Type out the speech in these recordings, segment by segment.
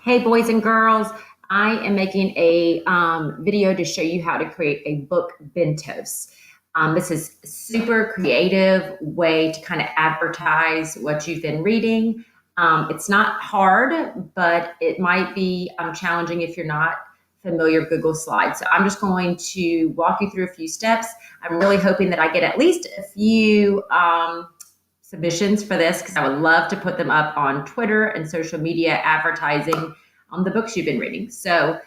Hey, boys and girls, I am making a video to show you how to create a book bentos. This is a super creative way to kind of advertise what you've been reading. It's not hard, but it might be challenging if you're not familiar with Google Slides. So I'm just going to walk you through a few steps. I'm really hoping that I get at least a few submissions for this because I would love to put them up on Twitter and social media advertising on the books you've been reading. So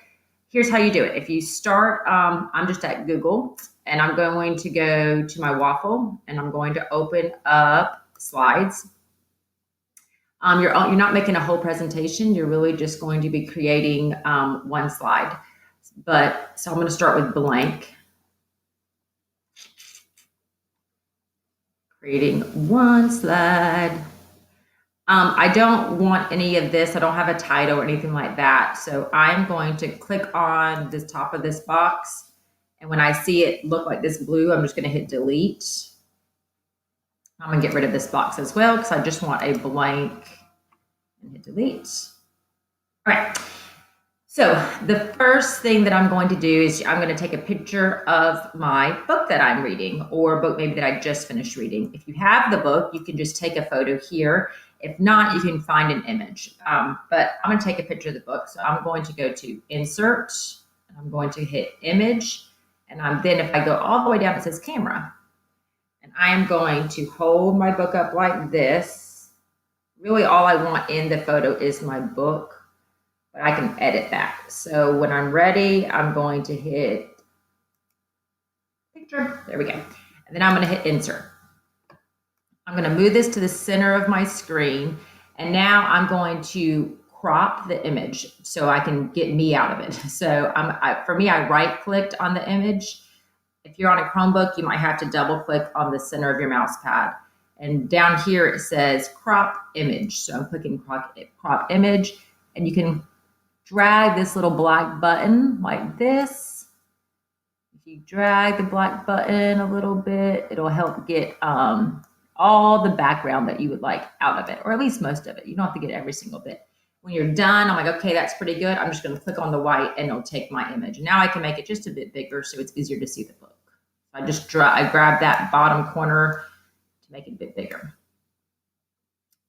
here's how you do it. If you start, I'm just at Google and I'm going to go to my waffle and I'm going to open up Slides. You're not making a whole presentation. You're really just going to be creating one slide. So I'm going to start with blank. Creating one slide. I don't want any of this. I don't have a title or anything like that. So I'm going to click on the top of this box. And when I see it look like this blue, I'm just going to hit delete. I'm going to get rid of this box as well because I just want a blank and hit delete. All right. So the first thing that I'm going to do is I'm going to take a picture of my book that I'm reading or a book maybe that I just finished reading. If you have the book, you can just take a photo here. If not, you can find an image. But I'm going to take a picture of the book. So I'm going to go to Insert, and I'm going to hit Image. And then if I go all the way down, it says Camera. And I am going to hold my book up like this. Really all I want in the photo is my book, but I can edit that. So when I'm ready, I'm going to hit Picture. There we go. And then I'm going to hit Insert. I'm going to move this to the center of my screen. And now I'm going to crop the image so I can get me out of it. So for me, I right-clicked on the image. If you're on a Chromebook, you might have to double-click on the center of your mouse pad. And down here, it says Crop Image. So I'm clicking Crop Image. And you can drag this little black button like this. If you drag the black button a little bit, it'll help get all the background that you would like out of it, or at least most of it. You don't have to get every single bit. When you're done, I'm like, okay, that's pretty good. I'm just going to click on the white and it'll take my image. Now I can make it just a bit bigger so it's easier to see the book. I grab that bottom corner to make it a bit bigger.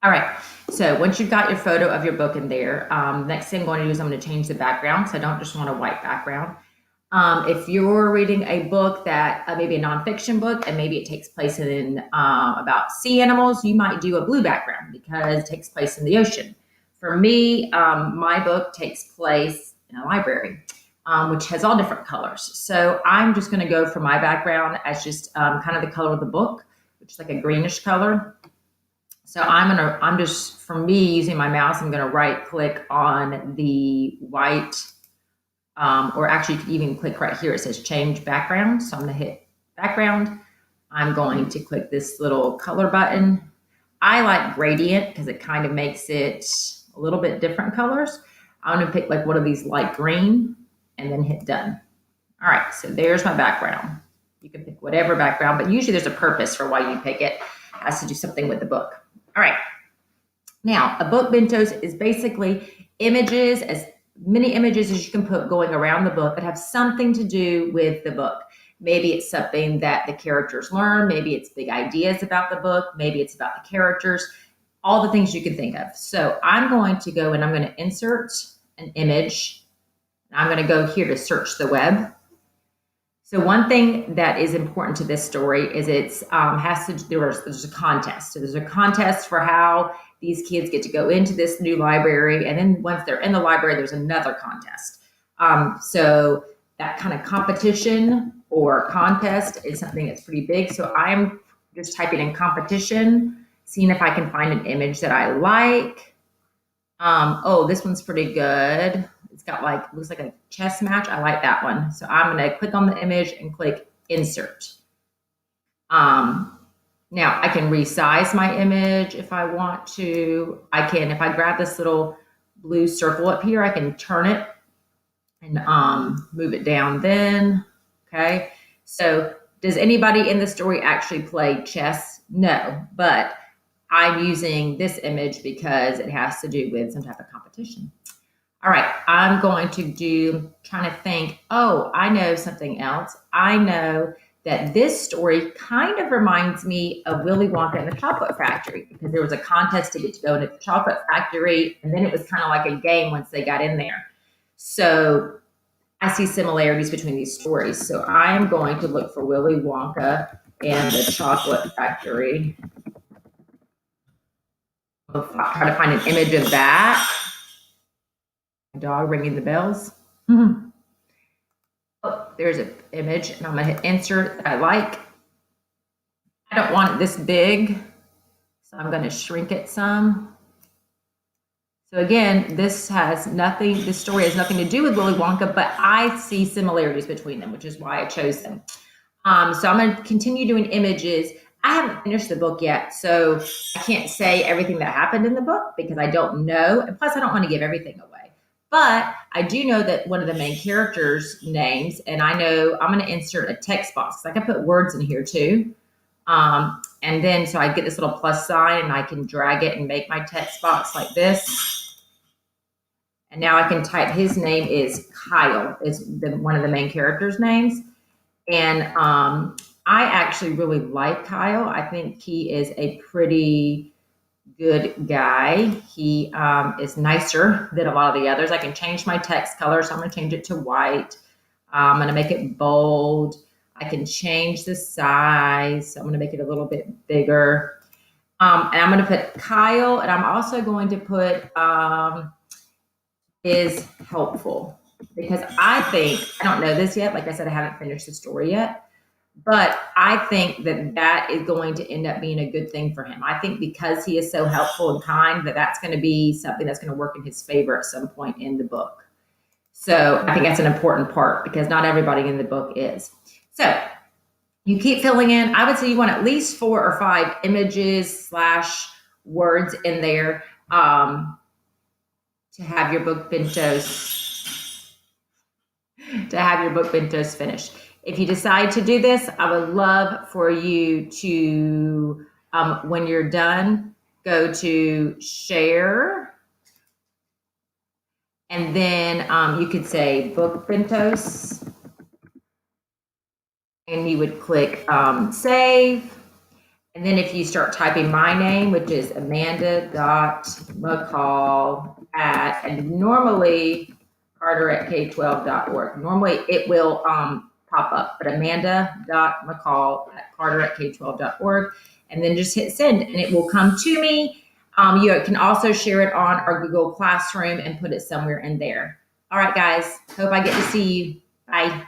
All right, so once you've got your photo of your book in there, next thing I'm going to do is I'm going to change the background. So I don't just want a white background. If you're reading a book that maybe a nonfiction book and maybe it takes place in about sea animals, you might do a blue background because it takes place in the ocean. For me, my book takes place in a library, which has all different colors. So I'm just going to go for my background as just kind of the color of the book, which is like a greenish color. So I'm just, for me, using my mouse, I'm going to right click on the white, or actually you can even click right here. It says change background. So I'm going to hit background. I'm going to click this little color button. I like gradient because it kind of makes it a little bit different colors. I'm going to pick like one of these light green and then hit done. All right, so there's my background. You can pick whatever background, but usually there's a purpose for why you pick it. It has to do something with the book. All right. Now, a book bentos is basically images, as many images as you can put going around the book that have something to do with the book. Maybe it's something that the characters learn. Maybe it's big ideas about the book. Maybe it's about the characters, all the things you can think of. So I'm going to go and I'm going to insert an image. I'm going to go here to search the web. So one thing that is important to this story is there's a contest. So there's a contest for how these kids get to go into this new library. And then once they're in the library, there's another contest. So that kind of competition or contest is something that's pretty big. So I'm just typing in competition, seeing if I can find an image that I like. Oh, this one's pretty good. It's got looks like a chess match. I like that one. So I'm going to click on the image and click insert. Now I can resize my image if I want to. If I grab this little blue circle up here, I can turn it and move it down then. Okay. So does anybody in the story actually play chess? No, but I'm using this image because it has to do with some type of competition. All right, I'm going to trying to think, oh, I know something else. I know that this story kind of reminds me of Willy Wonka and the Chocolate Factory because there was a contest to get to go into the chocolate factory, and then it was kind of like a game once they got in there. So I see similarities between these stories. So I am going to look for Willy Wonka and the Chocolate Factory. I'll try to find an image of that. My dog ringing the bells. Oh, there's an image, and I'm going to hit insert that I like. I don't want it this big, so I'm going to shrink it some. So again, this story has nothing to do with Willy Wonka, but I see similarities between them, which is why I chose them. So I'm going to continue doing images. I haven't finished the book yet, so I can't say everything that happened in the book because I don't know. And plus, I don't want to give everything away. But I do know that one of the main characters' names, and I know I'm going to insert a text box. I can put words in here too. And then so I get this little plus sign and I can drag it and make my text box like this. And now I can type his name is Kyle, is one of the main characters' names. And I actually really like Kyle. I think he is a pretty good guy. He is nicer than a lot of the others. I can change my text color, so I'm going to change it to white. I'm going to make it bold. I can change the size, so I'm going to make it a little bit bigger. And I'm going to put Kyle, and I'm also going to put is helpful because I don't know this yet. Like I said, I haven't finished the story yet. But I think that is going to end up being a good thing for him. I think because he is so helpful and kind, that's going to be something that's going to work in his favor at some point in the book. So I think that's an important part because not everybody in the book is. So you keep filling in. I would say you want at least 4 or 5 images / words in there to have your Book Bentos finished. If you decide to do this, I would love for you to, when you're done, go to share. And then you could say Book Bentos. And you would click save. And then if you start typing my name, which is Amanda.McCall and normally Carter@K12.org. Normally it will pop up, but Amanda.McCall@Carter@K12.org, and then just hit send and it will come to me. You can also share it on our Google Classroom and put it somewhere in there. All right, guys. Hope I get to see you. Bye.